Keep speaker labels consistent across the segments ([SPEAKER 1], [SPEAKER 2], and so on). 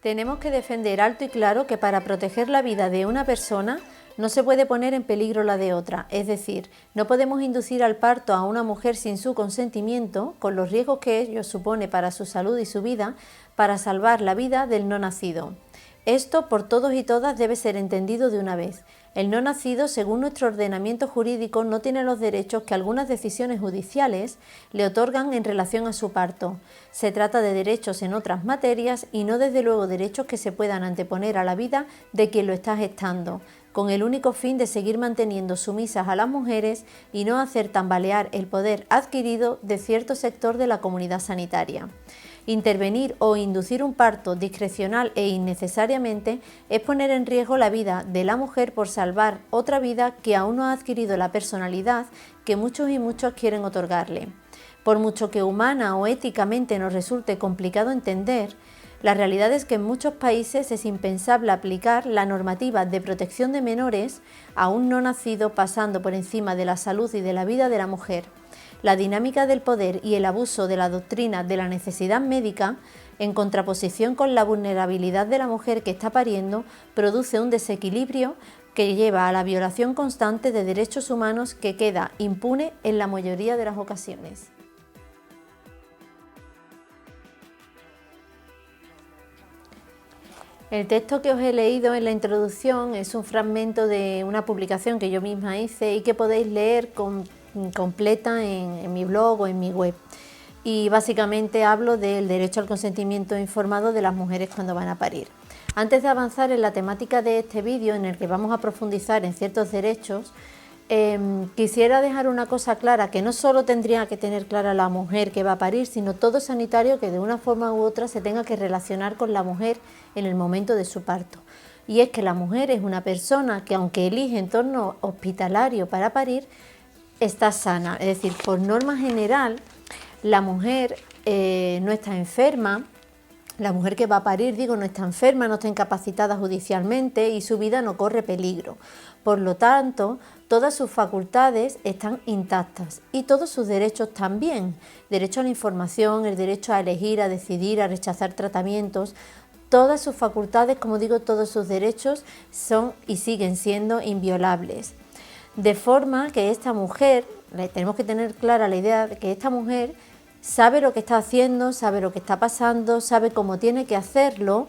[SPEAKER 1] Tenemos que defender alto y claro que para proteger la vida de una persona no se puede poner en peligro la de otra, es decir, no podemos inducir al parto a una mujer sin su consentimiento, con los riesgos que ello supone para su salud y su vida, para salvar la vida del no nacido. Esto por todos y todas debe ser entendido de una vez. El no nacido, según nuestro ordenamiento jurídico, no tiene los derechos que algunas decisiones judiciales le otorgan en relación a su parto. Se trata de derechos en otras materias y no desde luego derechos que se puedan anteponer a la vida de quien lo está gestando, con el único fin de seguir manteniendo sumisas a las mujeres y no hacer tambalear el poder adquirido de cierto sector de la comunidad sanitaria. Intervenir o inducir un parto discrecional e innecesariamente es poner en riesgo la vida de la mujer por salvar otra vida que aún no ha adquirido la personalidad que muchos y muchos quieren otorgarle. Por mucho que humana o éticamente nos resulte complicado entender, la realidad es que en muchos países es impensable aplicar la normativa de protección de menores aún no nacido pasando por encima de la salud y de la vida de la mujer. La dinámica del poder y el abuso de la doctrina de la necesidad médica, en contraposición con la vulnerabilidad de la mujer que está pariendo, produce un desequilibrio que lleva a la violación constante de derechos humanos que queda impune en la mayoría de las ocasiones. El texto que os he leído en la introducción es un fragmento de una publicación que yo misma hice y que podéis leer completa en mi blog o en mi web. Y básicamente hablo del derecho al consentimiento informado de las mujeres cuando van a parir. Antes de avanzar en la temática de este vídeo, en el que vamos a profundizar en ciertos derechos, quisiera dejar una cosa clara, que no solo tendría que tener clara la mujer que va a parir, sino todo sanitario que de una forma u otra se tenga que relacionar con la mujer en el momento de su parto. Y es que la mujer es una persona que, aunque elige entorno hospitalario para parir, está sana. Es decir, por norma general, la mujer no está enferma. La mujer que va a parir, no está enferma, no está incapacitada judicialmente y su vida no corre peligro. Por lo tanto, todas sus facultades están intactas y todos sus derechos también. Derecho a la información, el derecho a elegir, a decidir, a rechazar tratamientos. Todas sus facultades, como digo, todos sus derechos son y siguen siendo inviolables. De forma que esta mujer, tenemos que tener clara la idea de que esta mujer sabe lo que está haciendo, sabe lo que está pasando, sabe cómo tiene que hacerlo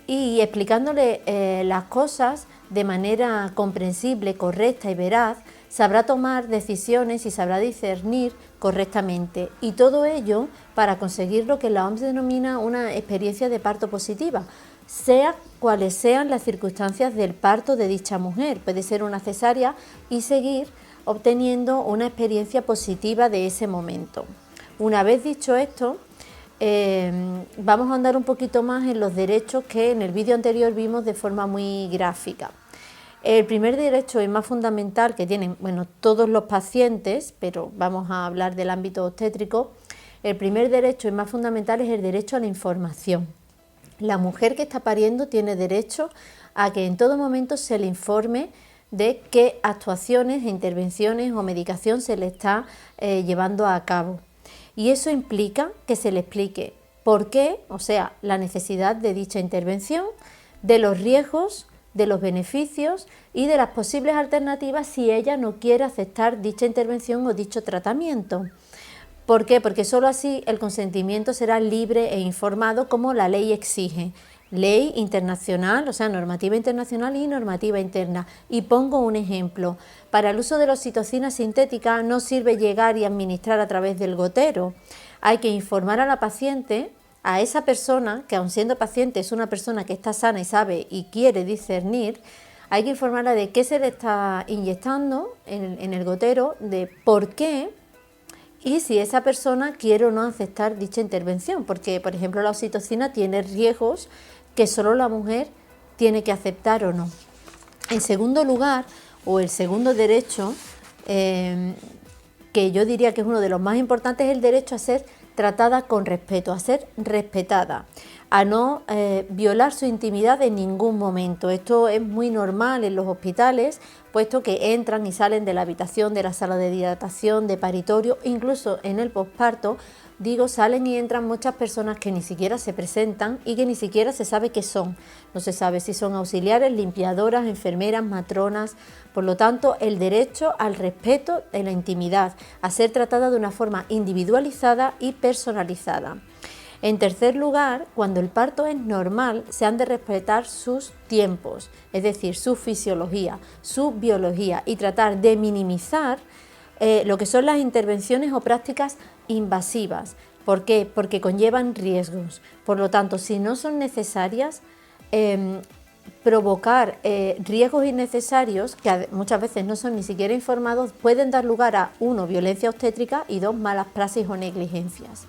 [SPEAKER 1] y explicándole las cosas de manera comprensible, correcta y veraz, sabrá tomar decisiones y sabrá discernir correctamente. Y todo ello para conseguir lo que la OMS denomina una experiencia de parto positiva, sea cuales sean las circunstancias del parto de dicha mujer. Puede ser una cesárea y seguir obteniendo una experiencia positiva de ese momento. Una vez dicho esto, vamos a andar un poquito más en los derechos que en el vídeo anterior vimos de forma muy gráfica. El primer derecho y más fundamental que tienen todos los pacientes, pero vamos a hablar del ámbito obstétrico, el primer derecho y más fundamental es el derecho a la información. La mujer que está pariendo tiene derecho a que en todo momento se le informe de qué actuaciones, intervenciones o medicación se le está llevando a cabo. Y eso implica que se le explique por qué, o sea, la necesidad de dicha intervención, de los riesgos, de los beneficios y de las posibles alternativas si ella no quiere aceptar dicha intervención o dicho tratamiento. ¿Por qué? Porque solo así el consentimiento será libre e informado como la ley exige. Ley internacional, o sea, normativa internacional y normativa interna. Y pongo un ejemplo. Para el uso de la oxitocina sintética no sirve llegar y administrar a través del gotero. Hay que informar a la paciente, a esa persona, que aun siendo paciente es una persona que está sana y sabe y quiere discernir, hay que informarla de qué se le está inyectando en el gotero, de por qué y si esa persona quiere o no aceptar dicha intervención. Porque, por ejemplo, la oxitocina tiene riesgos que solo la mujer tiene que aceptar o no. En segundo lugar, o el segundo derecho, que yo diría que es uno de los más importantes, es el derecho a ser tratada con respeto, a ser respetada. a no violar su intimidad en ningún momento. Esto es muy normal en los hospitales, puesto que entran y salen de la habitación, de la sala de dilatación, de paritorio, incluso en el posparto, salen y entran muchas personas que ni siquiera se presentan y que ni siquiera se sabe qué son. No se sabe si son auxiliares, limpiadoras, enfermeras, matronas. Por lo tanto, el derecho al respeto de la intimidad, a ser tratada de una forma individualizada y personalizada. En tercer lugar, cuando el parto es normal, se han de respetar sus tiempos, es decir, su fisiología, su biología, y tratar de minimizar lo que son las intervenciones o prácticas invasivas. ¿Por qué? Porque conllevan riesgos. Por lo tanto, si no son necesarias, provocar riesgos innecesarios, que muchas veces no son ni siquiera informados, pueden dar lugar a 1, violencia obstétrica y 2, malas praxis o negligencias.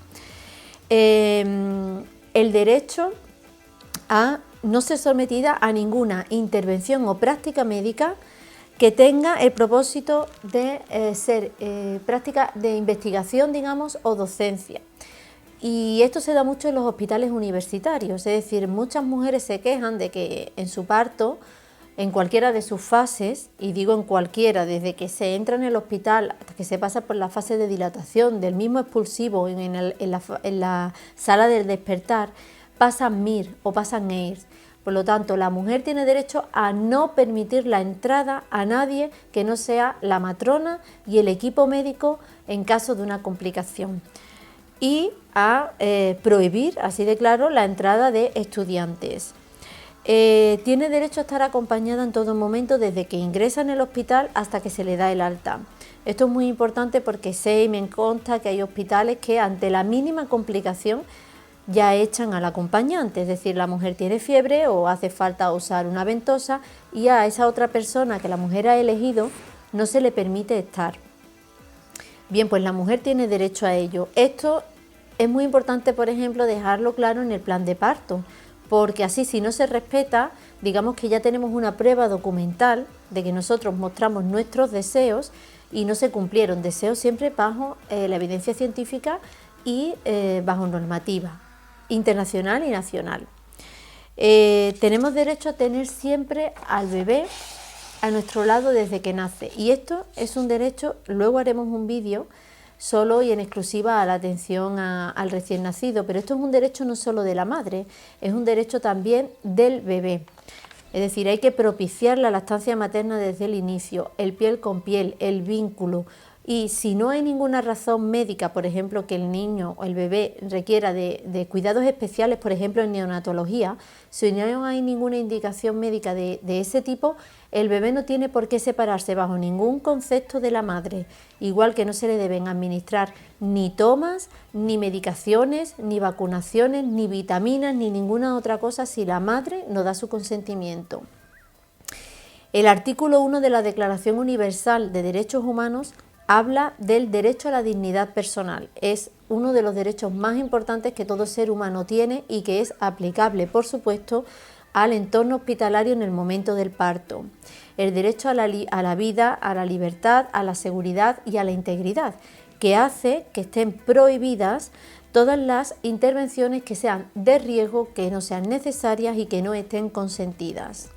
[SPEAKER 1] El derecho a no ser sometida a ninguna intervención o práctica médica que tenga el propósito de ser práctica de investigación, digamos, o docencia. Y esto se da mucho en los hospitales universitarios, es decir, muchas mujeres se quejan de que en su parto, en cualquiera de sus fases, y digo en cualquiera, desde que se entra en el hospital hasta que se pasa por la fase de dilatación, del mismo expulsivo en la sala del despertar, pasan MIR o pasan EIRS. Por lo tanto, la mujer tiene derecho a no permitir la entrada a nadie que no sea la matrona y el equipo médico en caso de una complicación. Y a prohibir, así de claro, la entrada de estudiantes. Tiene derecho a estar acompañada en todo momento desde que ingresa en el hospital hasta que se le da el alta. Esto es muy importante porque sé y me consta que hay hospitales que ante la mínima complicación ya echan al acompañante, es decir, la mujer tiene fiebre o hace falta usar una ventosa y a esa otra persona que la mujer ha elegido no se le permite estar. Bien, pues la mujer tiene derecho a ello. Esto es muy importante, por ejemplo, dejarlo claro en el plan de parto, porque así si no se respeta, digamos que ya tenemos una prueba documental de que nosotros mostramos nuestros deseos y no se cumplieron, deseos siempre bajo la evidencia científica y bajo normativa internacional y nacional. Tenemos derecho a tener siempre al bebé a nuestro lado desde que nace y esto es un derecho, luego haremos un vídeo solo y en exclusiva a la atención al recién nacido, pero esto es un derecho no solo de la madre, es un derecho también del bebé. Es decir, hay que propiciar la lactancia materna desde el inicio, el piel con piel, el vínculo. Y si no hay ninguna razón médica, por ejemplo, que el niño o el bebé requiera de cuidados especiales, por ejemplo, en neonatología, si no hay ninguna indicación médica de ese tipo, el bebé no tiene por qué separarse bajo ningún concepto de la madre, igual que no se le deben administrar ni tomas, ni medicaciones, ni vacunaciones, ni vitaminas, ni ninguna otra cosa si la madre no da su consentimiento. El artículo 1 de la Declaración Universal de Derechos Humanos habla del derecho a la dignidad personal. Es uno de los derechos más importantes que todo ser humano tiene y que es aplicable, por supuesto, al entorno hospitalario en el momento del parto. El derecho a la vida, a la libertad, a la seguridad y a la integridad, que hace que estén prohibidas todas las intervenciones que sean de riesgo, que no sean necesarias y que no estén consentidas.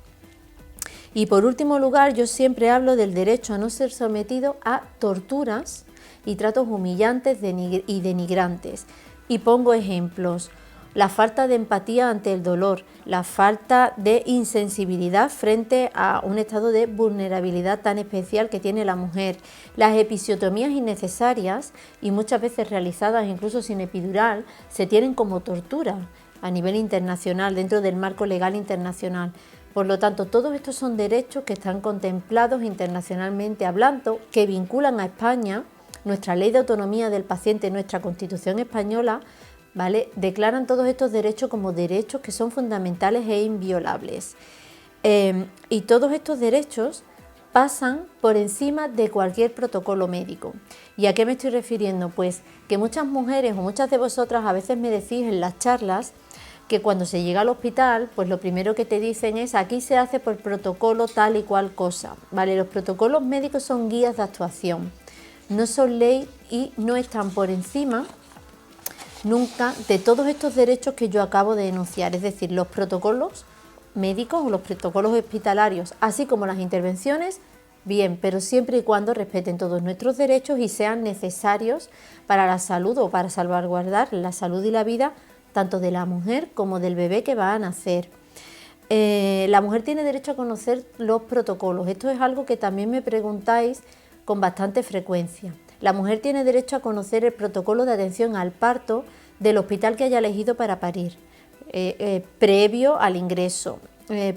[SPEAKER 1] Y por último lugar, yo siempre hablo del derecho a no ser sometido a torturas y tratos humillantes y denigrantes. Y pongo ejemplos: la falta de empatía ante el dolor, la falta de insensibilidad frente a un estado de vulnerabilidad tan especial que tiene la mujer, las episiotomías innecesarias y muchas veces realizadas incluso sin epidural, se tienen como tortura a nivel internacional, dentro del marco legal internacional. Por lo tanto, todos estos son derechos que están contemplados internacionalmente hablando, que vinculan a España, nuestra ley de autonomía del paciente, nuestra Constitución española, ¿vale? Declaran todos estos derechos como derechos que son fundamentales e inviolables. Y todos estos derechos pasan por encima de cualquier protocolo médico. ¿Y a qué me estoy refiriendo? Pues que muchas mujeres o muchas de vosotras a veces me decís en las charlas que cuando se llega al hospital, pues lo primero que te dicen es: aquí se hace por protocolo tal y cual cosa, ¿vale? Los protocolos médicos son guías de actuación, no son ley y no están por encima nunca de todos estos derechos que yo acabo de enunciar, es decir, los protocolos médicos o los protocolos hospitalarios, así como las intervenciones, bien, pero siempre y cuando respeten todos nuestros derechos y sean necesarios para la salud o para salvaguardar la salud y la vida tanto de la mujer como del bebé que va a nacer. La mujer tiene derecho a conocer los protocolos. Esto es algo que también me preguntáis con bastante frecuencia. La mujer tiene derecho a conocer el protocolo de atención al parto del hospital que haya elegido para parir, previo al ingreso.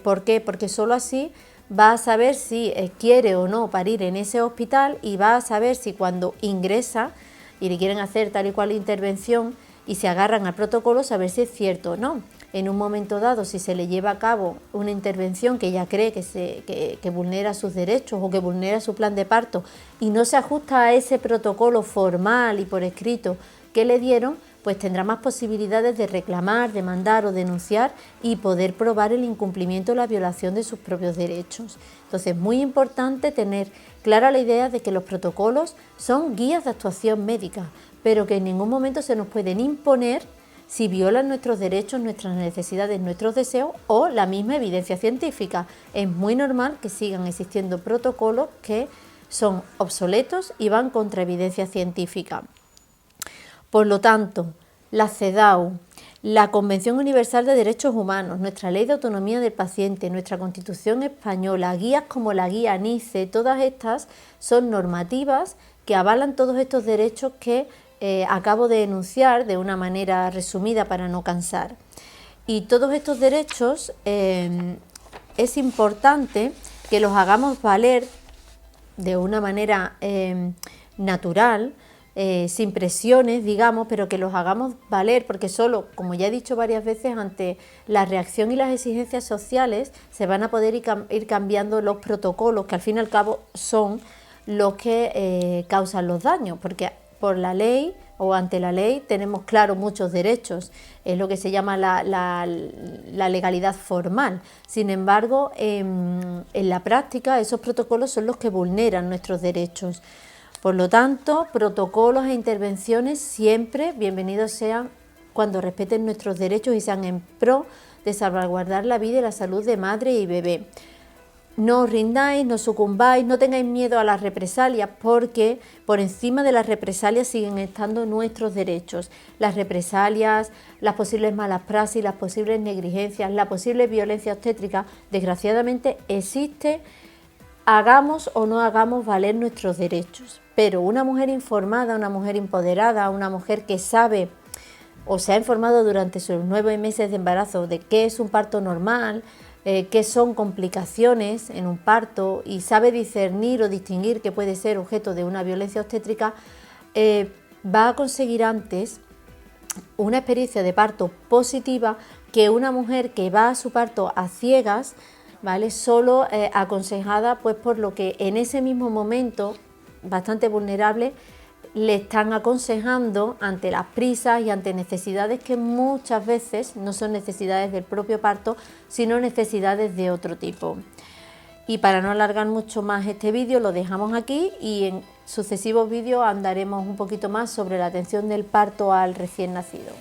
[SPEAKER 1] ¿Por qué? Porque solo así va a saber si quiere o no parir en ese hospital y va a saber si cuando ingresa y le quieren hacer tal y cual intervención y se agarran al protocolo, saber si es cierto o no. En un momento dado, si se le lleva a cabo una intervención que ella cree que vulnera sus derechos o que vulnera su plan de parto y no se ajusta a ese protocolo formal y por escrito que le dieron, pues tendrá más posibilidades de reclamar, demandar o denunciar y poder probar el incumplimiento o la violación de sus propios derechos. Entonces, es muy importante tener clara la idea de que los protocolos son guías de actuación médica, pero que en ningún momento se nos pueden imponer si violan nuestros derechos, nuestras necesidades, nuestros deseos o la misma evidencia científica. Es muy normal que sigan existiendo protocolos que son obsoletos y van contra evidencia científica. Por lo tanto, la CEDAW, la Convención Universal de Derechos Humanos, nuestra Ley de Autonomía del Paciente, nuestra Constitución Española, guías como la guía NICE, todas estas son normativas que avalan todos estos derechos que acabo de enunciar de una manera resumida para no cansar. Y todos estos derechos es importante que los hagamos valer de una manera natural, sin presiones, digamos, pero que los hagamos valer, porque solo, como ya he dicho varias veces, ante la reacción y las exigencias sociales se van a poder ir cambiando los protocolos, que al fin y al cabo son los que causan los daños, porque por la ley o ante la ley tenemos claro muchos derechos, es lo que se llama la legalidad formal. Sin embargo, en la práctica esos protocolos son los que vulneran nuestros derechos. Por lo tanto, protocolos e intervenciones siempre bienvenidos sean cuando respeten nuestros derechos y sean en pro de salvaguardar la vida y la salud de madre y bebé. No os rindáis, no sucumbáis, no tengáis miedo a las represalias, porque por encima de las represalias siguen estando nuestros derechos. Las represalias, las posibles malas praxis, las posibles negligencias, la posible violencia obstétrica, desgraciadamente existe, hagamos o no hagamos valer nuestros derechos. Pero una mujer informada, una mujer empoderada, una mujer que sabe o se ha informado durante sus 9 meses de embarazo de qué es un parto normal, qué son complicaciones en un parto y sabe discernir o distinguir que puede ser objeto de una violencia obstétrica, va a conseguir antes una experiencia de parto positiva que una mujer que va a su parto a ciegas, ¿vale? Solo aconsejada pues por lo que en ese mismo momento, bastante vulnerable, le están aconsejando ante las prisas y ante necesidades que muchas veces no son necesidades del propio parto, sino necesidades de otro tipo. Y para no alargar mucho más este vídeo, lo dejamos aquí y en sucesivos vídeos andaremos un poquito más sobre la atención del parto al recién nacido.